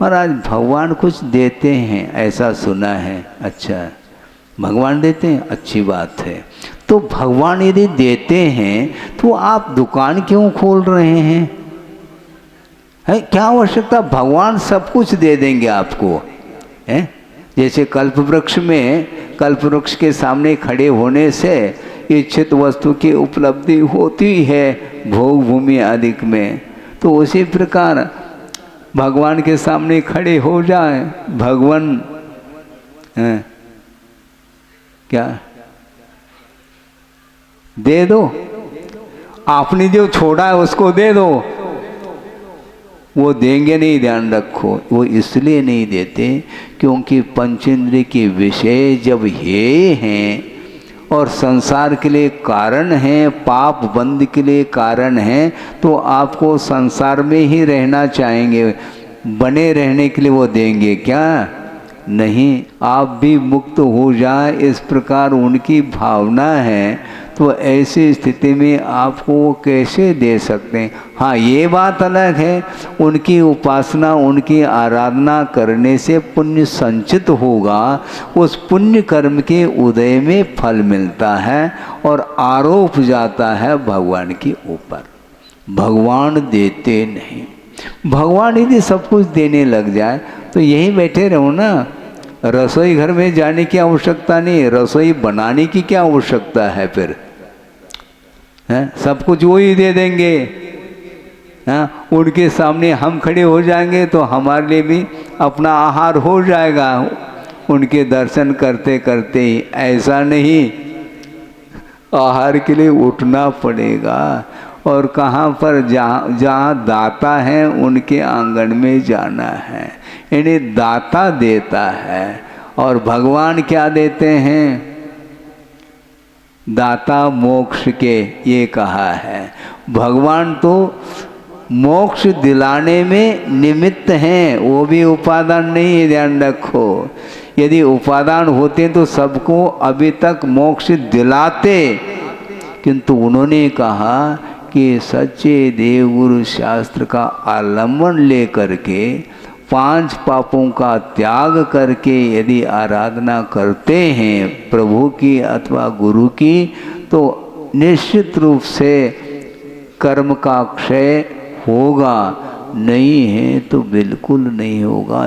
महाराज भगवान कुछ देते हैं ऐसा सुना है। अच्छा, भगवान देते हैं, अच्छी बात है। तो भगवान यदि देते हैं तो आप दुकान क्यों खोल रहे हैं? है क्या आवश्यकता? भगवान सब कुछ दे देंगे आपको। है जैसे कल्प वृक्ष में, कल्प वृक्ष के सामने खड़े होने से इच्छित वस्तु की उपलब्धि होती है भोग भूमि आदि में, तो उसी प्रकार भगवान के सामने खड़े हो जाए, भगवान क्या दे दो, आपने जो छोड़ा है उसको दे दो। वो देंगे नहीं, ध्यान रखो। वो इसलिए नहीं देते क्योंकि पंचेंद्रिय के विषय जब ये हैं और संसार के लिए कारण हैं, पाप बंद के लिए कारण हैं, तो आपको संसार में ही रहना चाहेंगे, बने रहने के लिए वो देंगे क्या? नहीं। आप भी मुक्त हो जाए इस प्रकार उनकी भावना है, तो ऐसी स्थिति में आपको वो कैसे दे सकते हैं? हाँ, ये बात अलग है, उनकी उपासना उनकी आराधना करने से पुण्य संचित होगा, उस पुण्य कर्म के उदय में फल मिलता है और आरोप जाता है भगवान के ऊपर। भगवान देते नहीं। भगवान यदि सब कुछ देने लग जाए तो यही बैठे रहो ना, रसोई घर में जाने की आवश्यकता नहीं, रसोई बनाने की क्या आवश्यकता है फिर? है सब कुछ वो ही दे देंगे। हाँ, उनके सामने हम खड़े हो जाएंगे तो हमारे लिए भी अपना आहार हो जाएगा उनके दर्शन करते करते ही। ऐसा नहीं, आहार के लिए उठना पड़ेगा। और कहाँ पर? जहाँ दाता है उनके आंगन में जाना है। इन्हें दाता देता है। और भगवान क्या देते हैं? दाता मोक्ष के, ये कहा है। भगवान तो मोक्ष दिलाने में निमित्त हैं, वो भी उपादान नहीं है, ध्यान रखो। यदि उपादान होते तो सबको अभी तक मोक्ष दिलाते, किंतु उन्होंने कहा कि सच्चे देवगुरु शास्त्र का आलम्बन लेकर के 5 पापों का त्याग करके यदि आराधना करते हैं प्रभु की अथवा गुरु की, तो निश्चित रूप से कर्म का क्षय होगा। नहीं है तो बिल्कुल नहीं होगा।